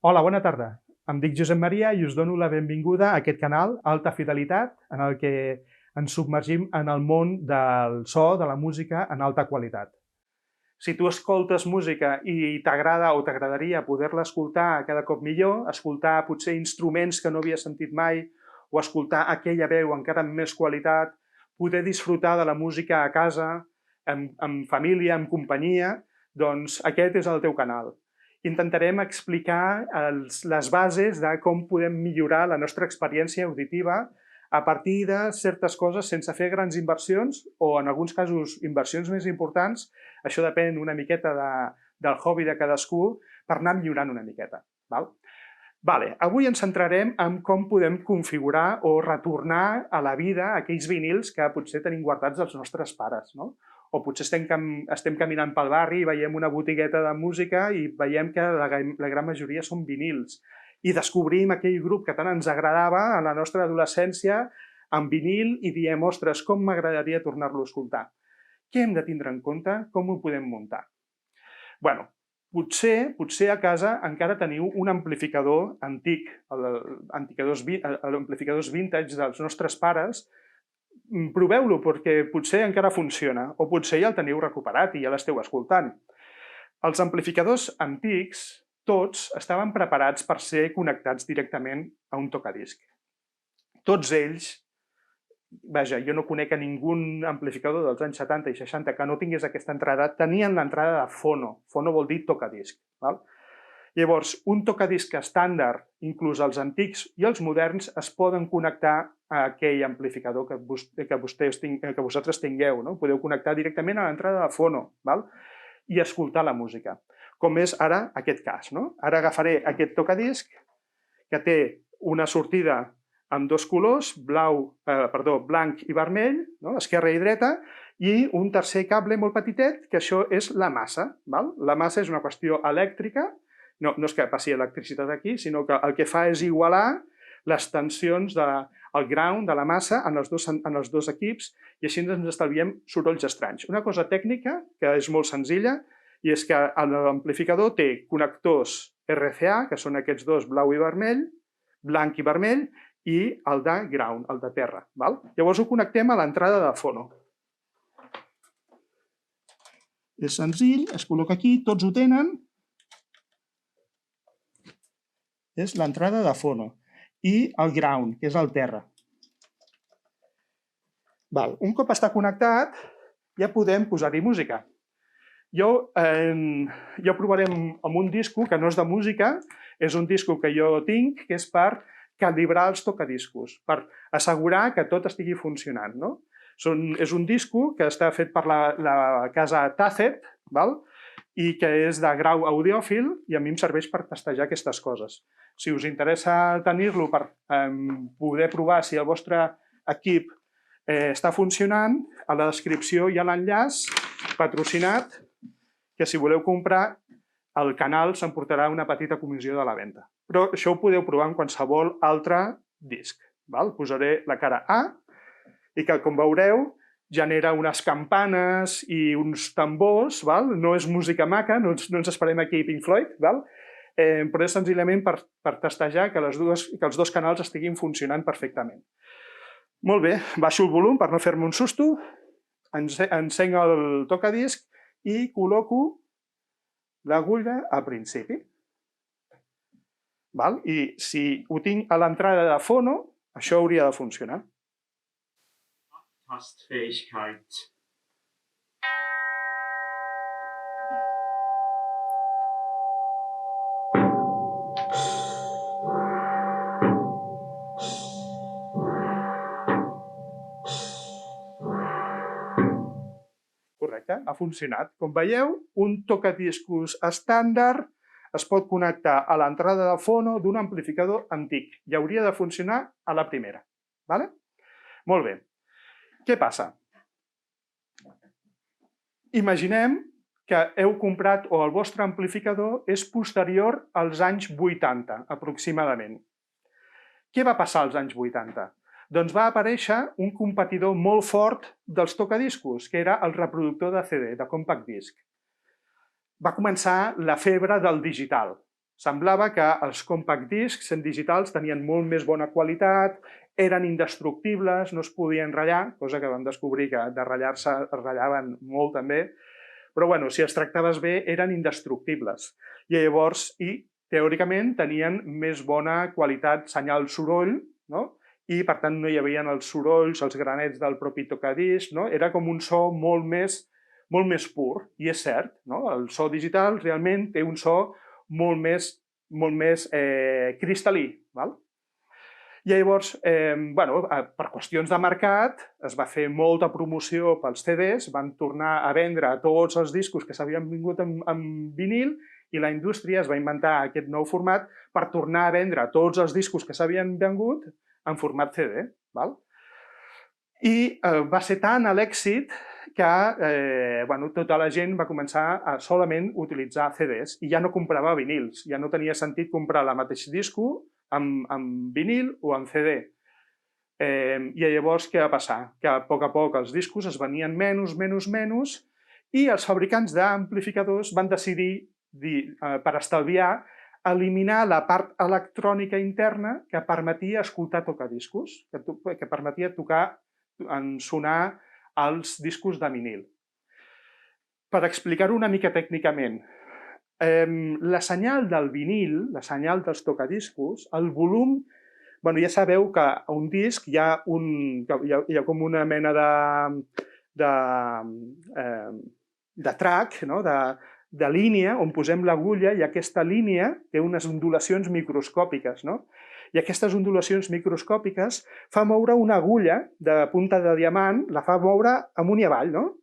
Hola, bona tarda. Em dic Josep Maria i us dono la benvinguda a aquest canal Alta Fidelitat, en el que ens submergim en el món del so, de la música en alta qualitat. Si tu escoltes música i t'agrada o t'agradaria poder-la escoltar cada cop millor, escoltar potser instruments que no havies sentit mai o escoltar aquella veu encara amb més qualitat, poder disfrutar de la música a casa, amb família, amb companyia, doncs aquest és el teu canal. Intentarem explicar les bases de com podem millorar la nostra experiència auditiva a partir de certes coses sense fer grans inversions o, en alguns casos, inversions més importants. Això depèn una miqueta del hobby de cadascú per anar millorant una miqueta. Avui ens centrarem en com podem configurar o retornar a la vida aquells vinils que potser tenim guardats dels nostres pares, no? O potser estem caminant pel barri i veiem una botigueta de música i veiem que la gran majoria són vinils. I descobrim aquell grup que tant ens agradava en la nostra adolescència amb vinil i diem, ostres, com m'agradaria tornar-lo a escoltar. Què hem de tindre en compte? Com ho podem muntar? Bueno, potser a casa encara teniu un amplificador antic, amplificadors vintage dels nostres pares. Proveu-lo, perquè potser encara funciona, o potser ja el teniu recuperat i ja l'esteu escoltant. Els amplificadors antics, tots, estaven preparats per ser connectats directament a un tocadisc. Tots ells, vaja, jo no conec a ningú amplificador dels anys 70 i 60 que no tingués aquesta entrada, tenien l'entrada de fono. Fono vol dir tocadisc. Llavors, un tocadisc estàndard, inclús els antics i els moderns, es poden connectar a aquell amplificador que vosaltres tingueu. Podeu connectar directament a l'entrada de fono i escoltar la música, com és ara aquest cas. Ara agafaré aquest tocadisc que té una sortida amb dos colors, blanc i vermell, esquerra i dreta, i un tercer cable molt petitet, que això és la massa. La massa és una qüestió elèctrica. No és que passi electricitat aquí, sinó que el que fa és igualar les tensions del ground, de la massa, en els dos equips, i així ens estalviem sorolls estranys. Una cosa tècnica, que és molt senzilla, i és que l'amplificador té connectors RCA, que són aquests dos, blau i vermell, blanc i vermell, i el de ground, el de terra. Llavors ho connectem a l'entrada de fono. És senzill, es col·loca aquí, tots ho tenen. És l'entrada de fono i el ground, que és el terra. Un cop està connectat, ja podem posar-hi música. Jo provaré amb un disco que no és de música, és un disco que jo tinc, que és per calibrar els tocadiscos, per assegurar que tot estigui funcionant. És un disco que està fet per la casa Tazet, i que és de grau audiòfil, i a mi em serveix per testejar aquestes coses. Si us interessa tenir-lo per poder provar si el vostre equip està funcionant, a la descripció hi ha l'enllaç patrocinat, que si voleu comprar, el canal s'emportarà una petita comissió de la venda. Però això ho podeu provar en qualsevol altre disc. Posaré la cara A, i que, com veureu, genera unes campanes i uns tambors, no és música maca, no ens esperem aquí Pink Floyd, però és senzillament per testejar que els dos canals estiguin funcionant perfectament. Molt bé, baixo el volum per no fer-me un susto, encenc el tocadisc i col·loco l'agulla al principi. I si ho tinc a l'entrada de fono, això hauria de funcionar. Tastfähigkeit. Correcte, ha funcionat. Com veieu, un tocadiscos estàndard es pot connectar a l'entrada de fono d'un amplificador antic i hauria de funcionar a la primera. Molt bé. Què passa? Imaginem que heu comprat o el vostre amplificador és posterior als anys 80, aproximadament. Què va passar als anys 80? Doncs va aparèixer un competidor molt fort dels tocadiscos, que era el reproductor de CD, de compact disc. Va començar la febre del digital. Semblava que els compact discs en digitals tenien molt més bona qualitat, eren indestructibles, no es podien ratllar, cosa que vam descobrir que de ratllar-se es ratllaven molt també, però bueno, si els tractaves bé eren indestructibles. I llavors, teòricament tenien més bona qualitat senyal-soroll, no? I per tant no hi havia els sorolls, els granets del propi tocadisc, no? Era com un so molt més pur, i és cert, no? El so digital realment té un so molt més cristal·lí. Val? I llavors, per qüestions de mercat, es va fer molta promoció pels CDs, van tornar a vendre tots els discos que s'havien vingut en vinil i la indústria es va inventar aquest nou format per tornar a vendre tots els discos que s'havien vengut en format CD. Val? I va ser tant l'èxit que tota la gent va començar a solament utilitzar CDs i ja no comprava vinils, ja no tenia sentit comprar el mateix disco amb vinil o amb CD. I llavors què va passar? Que a poc els discos es venien menys i els fabricants d'amplificadors van decidir, per estalviar, eliminar la part electrònica interna que permetia escoltar tocadiscos, que permetia sonar els discos de vinil. Per explicar-ho una mica tècnicament, la senyal del vinil, la senyal dels tocadiscos, el volum, ja sabeu que a un disc hi ha com una mena de track, de línia on posem l'agulla i aquesta línia té unes ondulacions microscòpiques. I aquestes ondulacions microscòpiques fa moure una agulla de punta de diamant, la fa moure amunt i avall,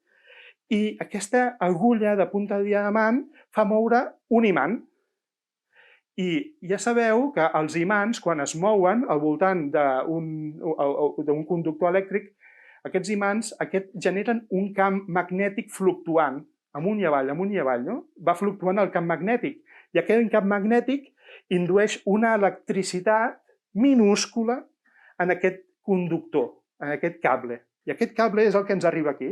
i aquesta agulla de punta de diamant fa moure un imant. I ja sabeu que els imants, quan es mouen al voltant d'un conductor elèctric, aquests imants generen un camp magnètic fluctuant, amunt i avall, va fluctuant el camp magnètic. I aquest camp magnètic indueix una electricitat minúscula en aquest conductor, en aquest cable. I aquest cable és el que ens arriba aquí.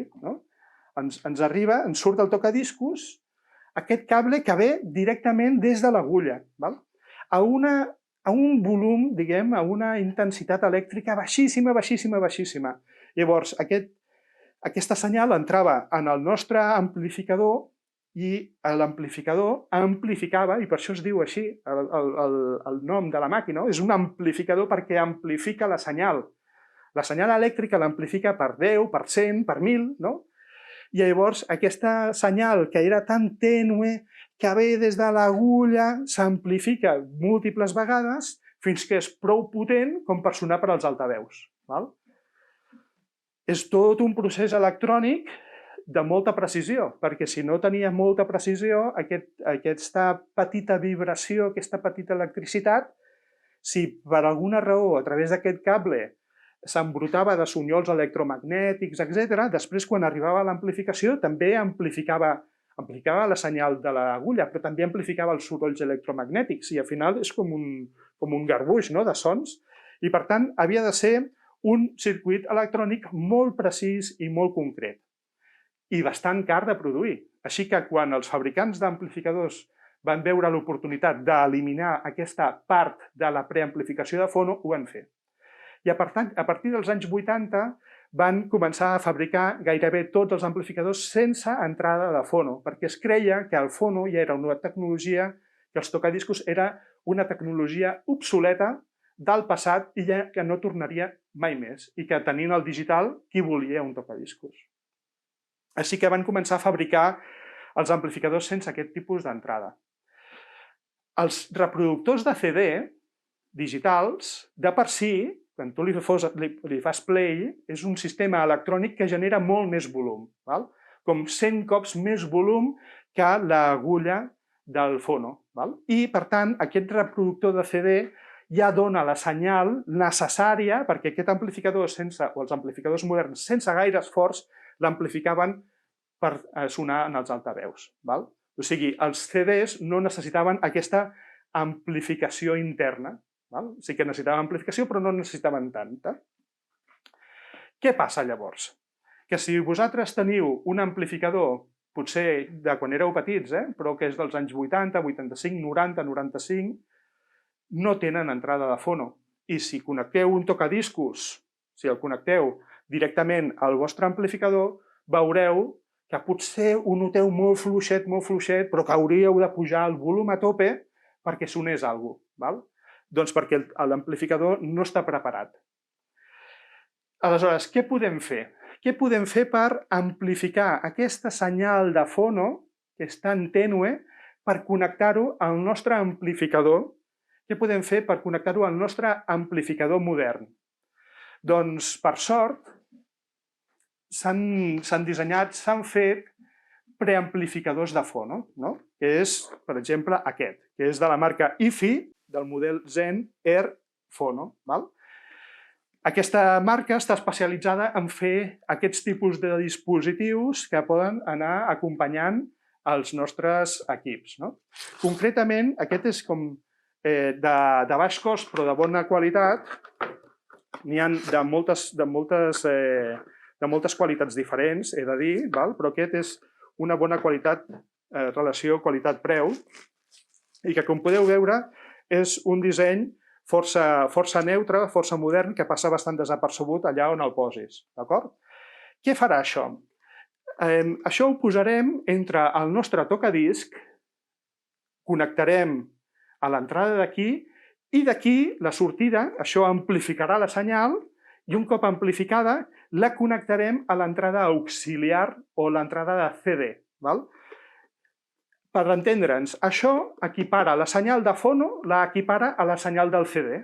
Ens arriba, ens surt el tocadiscos, aquest cable que ve directament des de l'agulla, a un volum, diguem, a una intensitat elèctrica baixíssima. Llavors, aquesta senyal entrava en el nostre amplificador i l'amplificador amplificava, i per això es diu així, el nom de la màquina, és un amplificador perquè amplifica la senyal. La senyal elèctrica l'amplifica per 10, per 100, per 1.000, I llavors aquesta senyal que era tan tènue que ve des de l'agulla s'amplifica múltiples vegades fins que és prou potent com per sonar per als altaveus. És tot un procés electrònic de molta precisió, perquè si no tenia molta precisió, aquesta petita vibració, aquesta petita electricitat, si per alguna raó a través d'aquest cable s'embrutava de sunyols electromagnètics, etc., després quan arribava a l'amplificació també amplificava la senyal de l'agulla, però també amplificava els sorolls electromagnètics i al final és com un garbuix de sons i per tant havia de ser un circuit electrònic molt precís i molt concret i bastant car de produir. Així que quan els fabricants d'amplificadors van veure l'oportunitat d'eliminar aquesta part de la preamplificació de fono, ho van fer. I a partir dels anys 80 van començar a fabricar gairebé tots els amplificadors sense entrada de fono, perquè es creia que el fono ja era una tecnologia, que els tocadiscos era una tecnologia obsoleta del passat i que no tornaria mai més, i que tenint el digital, qui volia un tocadiscos? Així que van començar a fabricar els amplificadors sense aquest tipus d'entrada. Els reproductors de CD digitals, de per si, quan tu li fas play, és un sistema electrònic que genera molt més volum, com 100 cops més volum que l'agulla del fono. I, per tant, aquest reproductor de CD ja dona la senyal necessària perquè aquest amplificador, o els amplificadors moderns sense gaire esforç, l'amplificaven per sonar en els altaveus. O sigui, els CDs no necessitaven aquesta amplificació interna. Sí que necessitaven amplificació, però no necessitaven tanta. Què passa llavors? Que si vosaltres teniu un amplificador potser de quan éreu petits, però que és dels anys 80, 85, 90, 95, no tenen entrada de fono. I si connecteu un tocadiscos, si el connecteu directament al vostre amplificador, veureu que potser ho noteu molt fluixet, però que hauríeu de pujar el volum a tope perquè sonés alguna cosa. Doncs perquè l'amplificador no està preparat. Aleshores, què podem fer? Què podem fer per amplificar aquesta senyal de fono, que és tan tènue, per connectar-ho al nostre amplificador? Què podem fer per connectar-ho al nostre amplificador modern? Doncs, per sort, s'han dissenyat, s'han fet preamplificadors de fono, que és, per exemple, aquest, que és de la marca IFI, del model Zen Air Fono. Aquesta marca està especialitzada en fer aquests tipus de dispositius que poden anar acompanyant els nostres equips. Concretament, aquest és com de baix cost però de bona qualitat. N'hi ha de moltes qualitats diferents, he de dir, però aquest és una bona qualitat, relació qualitat-preu, i que, com podeu veure, és un disseny força neutre, força modern, que passa bastant desapercebut allà on el posis. Què farà això? Això ho posarem entre el nostre tocadisc, connectarem a l'entrada d'aquí, i d'aquí la sortida, això amplificarà la senyal, i un cop amplificada la connectarem a l'entrada auxiliar o l'entrada de CD. Per entendre'ns, això equipara la senyal de fono, la equipara a la senyal del CD.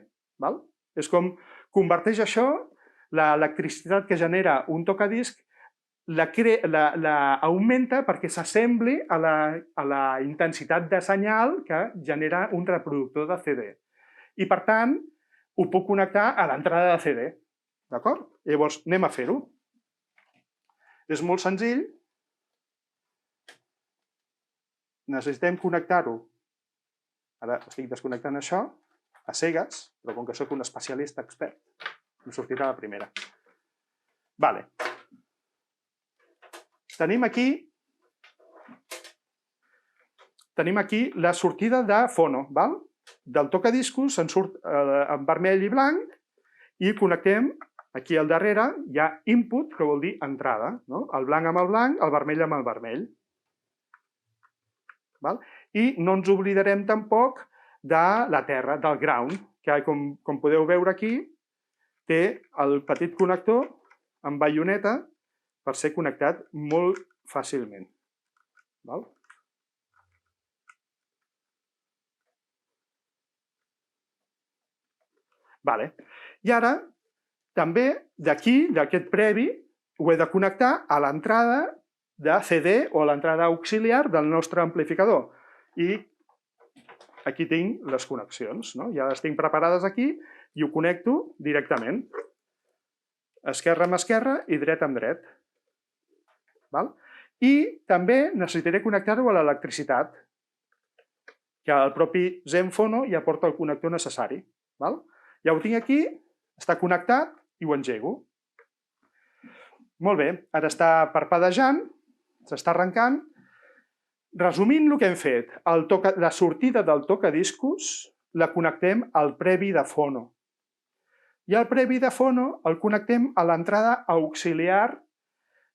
És com converteix això, l'electricitat que genera un tocadisc, l'augmenta perquè s'assembli a la intensitat de senyal que genera un reproductor de CD. I, per tant, ho puc connectar a l'entrada de CD. D'acord? Llavors, anem a fer-ho. És molt senzill. Necessitem connectar-ho. Ara estic desconnectant això a cegues, però com que soc un especialista expert, em sortirà la primera. Tenim aquí la sortida de fono. Del tocadiscos en surt en vermell i blanc i connectem aquí al darrere, hi ha input, que vol dir entrada. El blanc amb el blanc, el vermell amb el vermell. I no ens oblidarem tampoc de la terra, del ground, que com podeu veure aquí, té el petit connector amb baioneta per ser connectat molt fàcilment. I ara, també d'aquí, d'aquest previ, ho he de connectar a l'entrada de CD o a l'entrada auxiliar del nostre amplificador. I aquí tinc les connexions. Ja les tinc preparades aquí i ho connecto directament. Esquerra amb esquerra i dret amb dret. I també necessitaré connectar-ho a l'electricitat, que el propi Zenfono ja porta el connector necessari. Ja ho tinc aquí, està connectat i ho engego. Molt bé, ara està parpadejant, s'està arrencant. Resumint el que hem fet, la sortida del tocadiscos la connectem al previ de fono. I el previ de fono el connectem a l'entrada auxiliar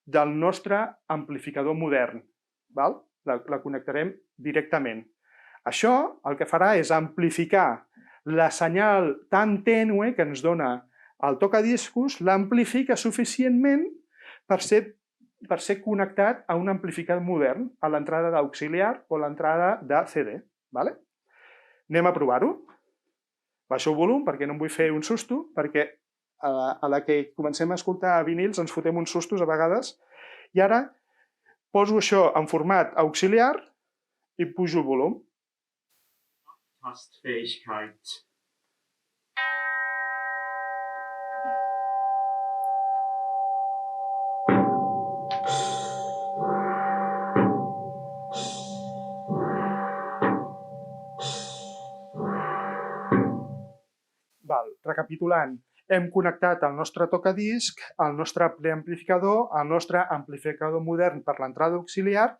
del nostre amplificador modern. La connectarem directament. Això el que farà és amplificar la senyal tan tènue que ens dona el tocadiscos, l'amplifica suficientment per ser connectat a un amplificador modern, a l'entrada d'auxiliar o l'entrada de CD. Anem a provar-ho. Baixo el volum perquè no em vull fer un susto, perquè a la que comencem a escoltar vinils ens fotem uns sustos a vegades. I ara poso això en format auxiliar i pujo el volum. Tastfähigkeit. Recapitulant, hem connectat el nostre tocadisc, el nostre preamplificador, el nostre amplificador modern per l'entrada auxiliar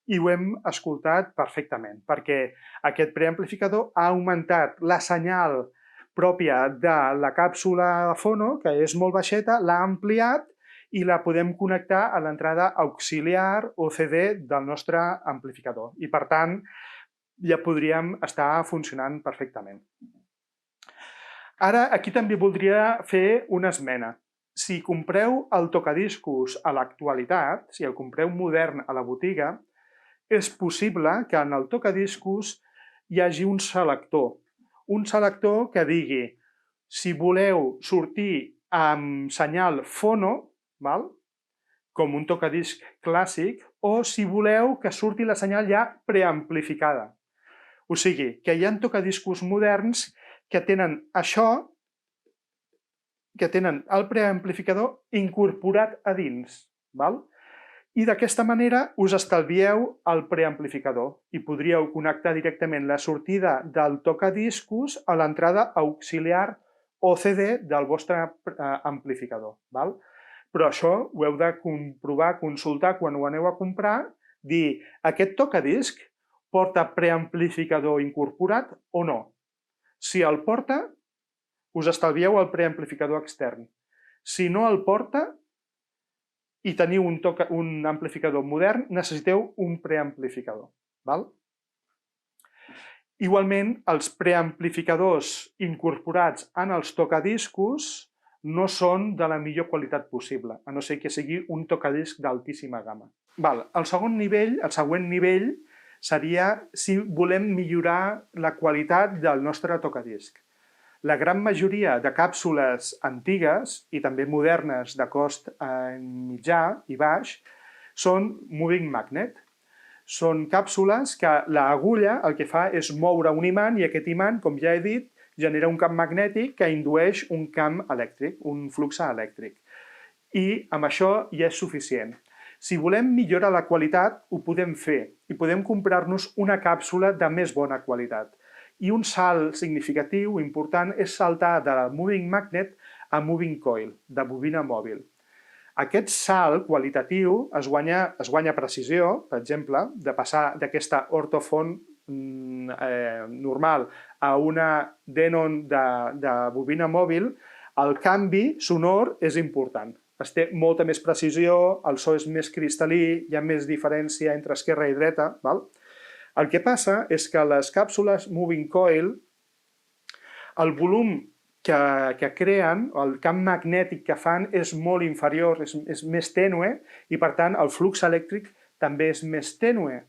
i ho hem escoltat perfectament, perquè aquest preamplificador ha augmentat la senyal pròpia de la càpsula fono, que és molt baixeta, l'ha ampliat i la podem connectar a l'entrada auxiliar o CD del nostre amplificador. I, per tant, ja podríem estar funcionant perfectament. Ara, aquí també voldria fer una esmena. Si compreu el tocadiscos a l'actualitat, si el compreu modern a la botiga, és possible que en el tocadiscos hi hagi un selector que digui si voleu sortir amb senyal fono, com un tocadisc clàssic, o si voleu que surti la senyal ja preamplificada. O sigui, que hi ha tocadiscos moderns que tenen això, que tenen el preamplificador incorporat a dins. I d'aquesta manera us estalvieu el preamplificador i podríeu connectar directament la sortida del tocadiscos a l'entrada auxiliar o CD del vostre amplificador. Però això ho heu de comprovar, consultar quan ho aneu a comprar, dir aquest tocadisc porta preamplificador incorporat o no. Si el porta, us estalvieu el preamplificador extern. Si no el porta i teniu un amplificador modern, necessiteu un preamplificador. Igualment, els preamplificadors incorporats en els tocadiscos no són de la millor qualitat possible, a no ser que sigui un tocadisc d'altíssima gamma. El següent nivell seria si volem millorar la qualitat del nostre tocadisc. La gran majoria de càpsules antigues i també modernes de cost mitjà i baix són moving magnet. Són càpsules que l'agulla el que fa és moure un imant i aquest imant, com ja he dit, genera un camp magnètic que indueix un camp elèctric, un flux elèctric. I amb això ja és suficient. Si volem millorar la qualitat, ho podem fer i podem comprar-nos una càpsula de més bona qualitat. I un salt significatiu, important, és saltar de moving magnet a moving coil, de bobina mòbil. Aquest salt qualitatiu es guanya precisió, per exemple, de passar d'aquesta ortofon normal a una Denon de bobina mòbil, el canvi sonor és important. Es té molta més precisió, el so és més cristal·lí, hi ha més diferència entre esquerra i dreta. El que passa és que les càpsules moving coil, el volum que creen, el camp magnètic que fan és molt inferior, és més tènue i per tant el flux elèctric també és més tènue.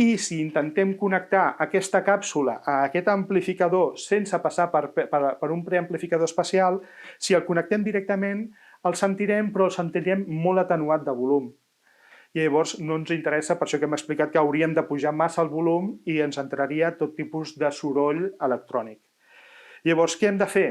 I si intentem connectar aquesta càpsula a aquest amplificador sense passar per un preamplificador especial, si el connectem directament el sentirem, però el sentirem molt atenuat de volum. I llavors no ens interessa, per això que hem explicat que hauríem de pujar massa el volum i ens entraria tot tipus de soroll electrònic. Llavors, què hem de fer?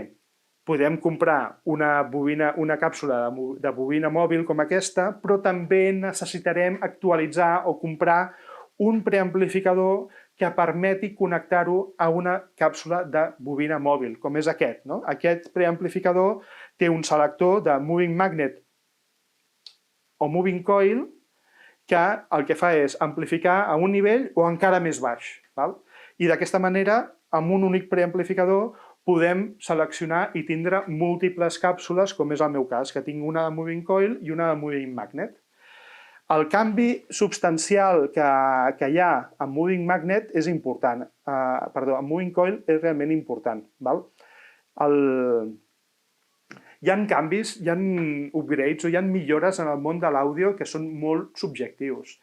Podem comprar una càpsula de bobina mòbil com aquesta, però també necessitarem actualitzar o comprar un preamplificador que permeti connectar-ho a una càpsula de bobina mòbil, com és aquest. Aquest preamplificador té un selector de moving magnet o moving coil que el que fa és amplificar a un nivell o encara més baix. I d'aquesta manera, amb un únic preamplificador, podem seleccionar i tindre múltiples càpsules, com és el meu cas, que tinc una de moving coil i una de moving magnet. El canvi substancial que hi ha amb moving magnet és important. Amb moving coil és realment important. Hi ha canvis, hi ha upgrades o hi ha millores en el món de l'àudio que són molt subjectius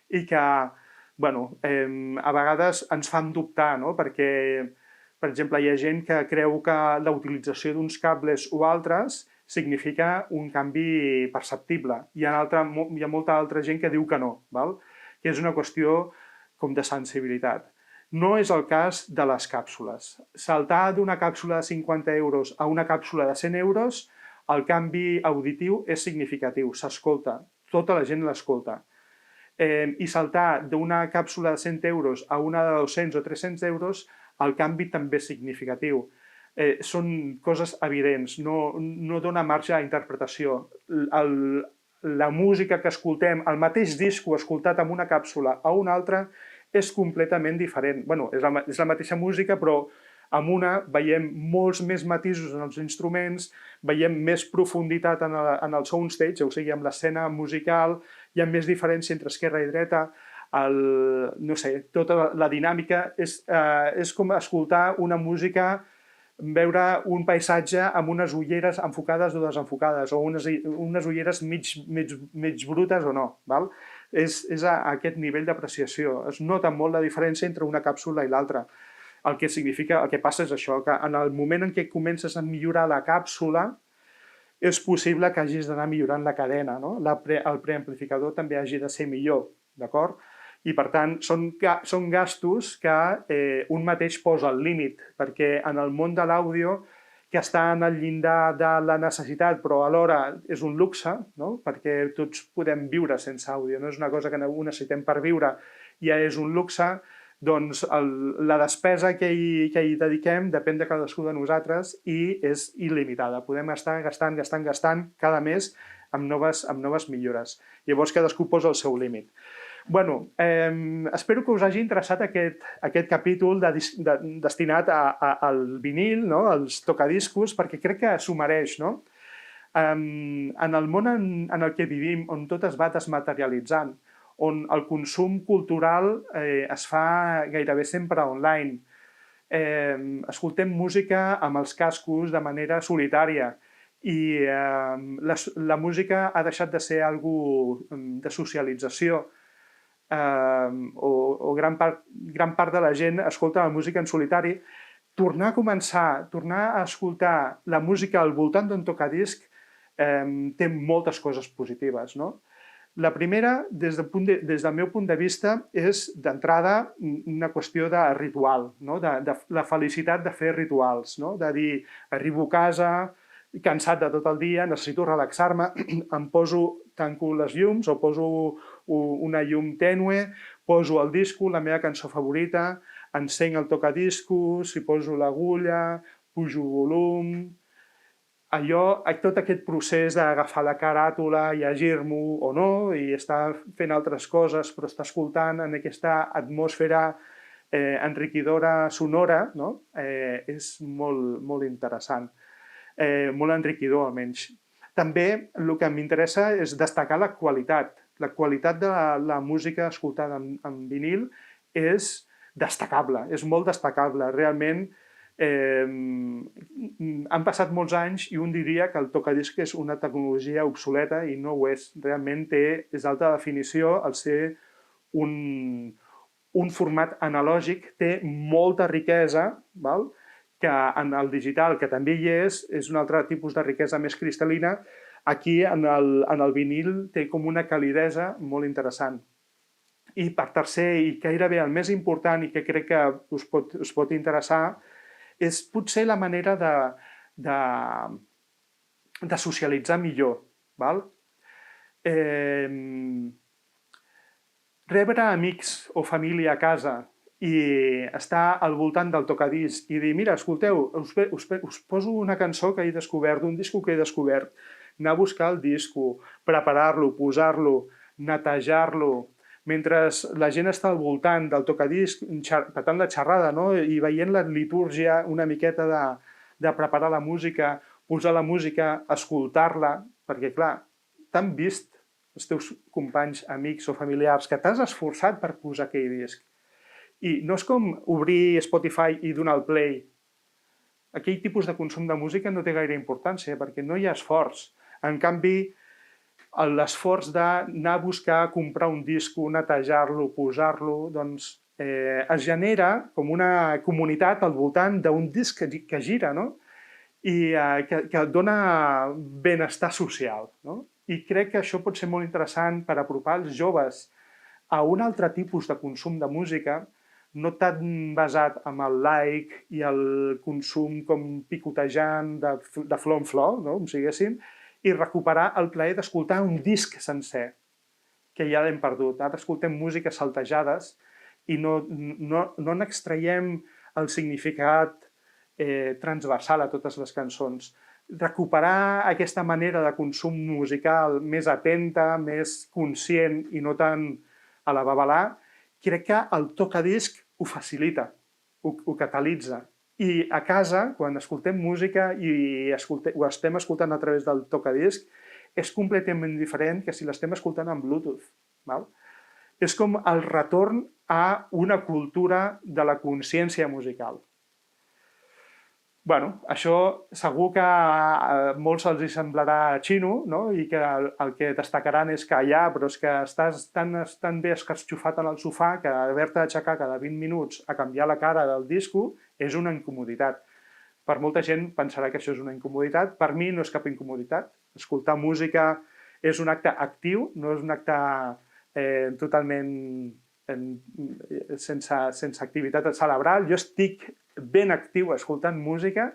i que, a vegades ens fan dubtar, perquè, per exemple, hi ha gent que creu que la utilització d'uns cables o altres significa un canvi perceptible. Hi ha molta altra gent que diu que no, que és una qüestió com de sensibilitat. No és el cas de les càpsules. Saltar d'una càpsula de 50 euros a una càpsula de 100 euros, el canvi auditiu és significatiu, s'escolta, tota la gent l'escolta. I saltar d'una càpsula de 100 euros a una de 200 o 300 euros, el canvi també és significatiu. són coses evidents, no dona marge a interpretació. La música que escoltem, el mateix disco escoltat en una càpsula o una altra, és completament diferent. Bé, és la mateixa música, però amb una veiem molts més matisos en els instruments, veiem més profunditat en el soundstage, o sigui, amb l'escena musical, hi ha més diferència entre esquerra i dreta, no sé, tota la dinàmica és com escoltar una música, veure un paisatge amb unes ulleres enfocades o desenfocades, o unes ulleres mig brutes o no. Val? És a aquest nivell d'apreciació. Es nota molt la diferència entre una càpsula i l'altra. El que passa és això, que en el moment en què comences a millorar la càpsula, és possible que hagis d'anar millorant la cadena, no? El preamplificador també hagi de ser millor, d'acord? I, per tant, són gastos que un mateix posa al límit, perquè en el món de l'àudio, que està en el llindar de la necessitat, però alhora és un luxe, no? Perquè tots podem viure sense àudio, no és una cosa que ho necessitem per viure, ja és un luxe, doncs la despesa que hi dediquem depèn de cadascú de nosaltres i és il·limitada. Podem estar gastant cada mes amb noves millores. Llavors cadascú posa el seu límit. Bueno, espero que us hagi interessat aquest capítol destinat al vinil, no? Als tocadiscos, perquè crec que s'ho mereix, no? En el món en el que vivim, on tot es va desmaterialitzant, on el consum cultural es fa gairebé sempre online. Escoltem música amb els cascos de manera solitària i la música ha deixat de ser algo de socialització o gran part de la gent escolta la música en solitari. Tornar a escoltar la música al voltant d'un tocadisc té moltes coses positives, no? La primera, des del meu punt de vista, és d'entrada una qüestió de ritual, no? De la felicitat de fer rituals, no? De dir, arribo a casa, cansat de tot el dia, necessito relaxar-me, tanco les llums o poso una llum tènue, poso el disco, la meva cançó favorita, encenc el tocadiscos, hi poso l'agulla, pujo el volum, tot aquest procés d'agafar la caràtula, llegir-m'ho o no, i estar fent altres coses, però estar escoltant en aquesta atmosfera enriquidora sonora, no? És molt interessant, molt enriquidor almenys. També el que m'interessa és destacar la qualitat. La qualitat de la música escoltada en vinil és destacable, és molt destacable. Realment han passat molts anys i un diria que el tocadisc és una tecnologia obsoleta i no ho és. Realment és d'alta definició al ser un format analògic, té molta riquesa, val? Que en el digital, que també hi és un altre tipus de riquesa més cristal·lina. Aquí, en el vinil, té com una calidesa molt interessant. I per tercer, i gairebé el més important i que crec que us pot interessar, és potser la manera de socialitzar millor. Val? Rebre amics o família a casa i estar al voltant del tocadisc i dir, mira, escolteu, us poso una cançó que he descobert, un disco que he descobert, anar a buscar el disco, preparar-lo, posar-lo, netejar-lo, mentre la gent està al voltant del tocadisc, petant la xerrada, no? I veient la litúrgia una miqueta de preparar la música, posar la música, escoltar-la, perquè, clar, t'han vist els teus companys, amics o familiars que t'has esforçat per posar aquell disc. I no és com obrir Spotify i donar el play. Aquell tipus de consum de música no té gaire importància perquè no hi ha esforç. En canvi, l'esforç d'anar a buscar, comprar un disco, netejar-lo, posar-lo, doncs es genera com una comunitat al voltant d'un disc que gira, no? I que dona benestar social, no? I crec que això pot ser molt interessant per apropar els joves a un altre tipus de consum de música, no tan basat en el like i el consum com picotejant de flor en flor, no? Com si diguéssim, i recuperar el plaer d'escoltar un disc sencer, que ja l'hem perdut. Ara escoltem músiques saltejades i no n'extraiem el significat transversal a totes les cançons. Recuperar aquesta manera de consum musical més atenta, més conscient i no tan a la babalà, crec que el tocadisc ho facilita, ho catalitza. I a casa, quan escoltem música i ho estem escoltant a través del tocadisc, és completament diferent que si l'estem escoltant en Bluetooth. És com el retorn a una cultura de la consciència musical. Bé, això segur que a molts els semblarà xino, no? I que el que destacaran és que ja, però és que estàs tan bé escarxofat en el sofà que haver-te d'aixecar cada 20 minuts a canviar la cara del disco és una incomoditat. Per molta gent pensarà que això és una incomoditat. Per mi no és cap incomoditat. Escoltar música és un acte actiu, no és un acte totalment sense activitat cerebral. Jo estic ben actiu escoltant música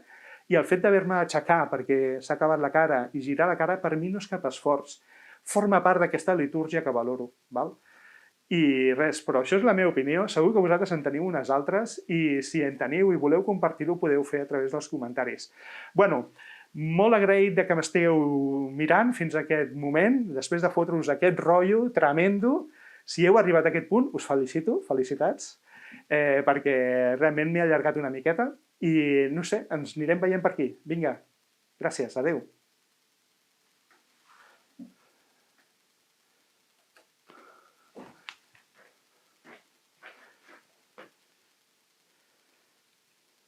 i el fet d'haver-me d'aixecar perquè s'ha acabat la cara i girar la cara per mi no és cap esforç. Forma part d'aquesta litúrgia que valoro. I res, però això és la meva opinió. Segur que vosaltres en teniu unes altres i si en teniu i voleu compartir-ho podeu fer a través dels comentaris. Bueno, molt agraït que m'estigueu mirant fins a aquest moment, després de fotre-us aquest rotllo tremendo. Si heu arribat a aquest punt, us felicito, felicitats, perquè realment m'he allargat una miqueta i no sé, ens anirem veient per aquí. Vinga, gràcies, adeu.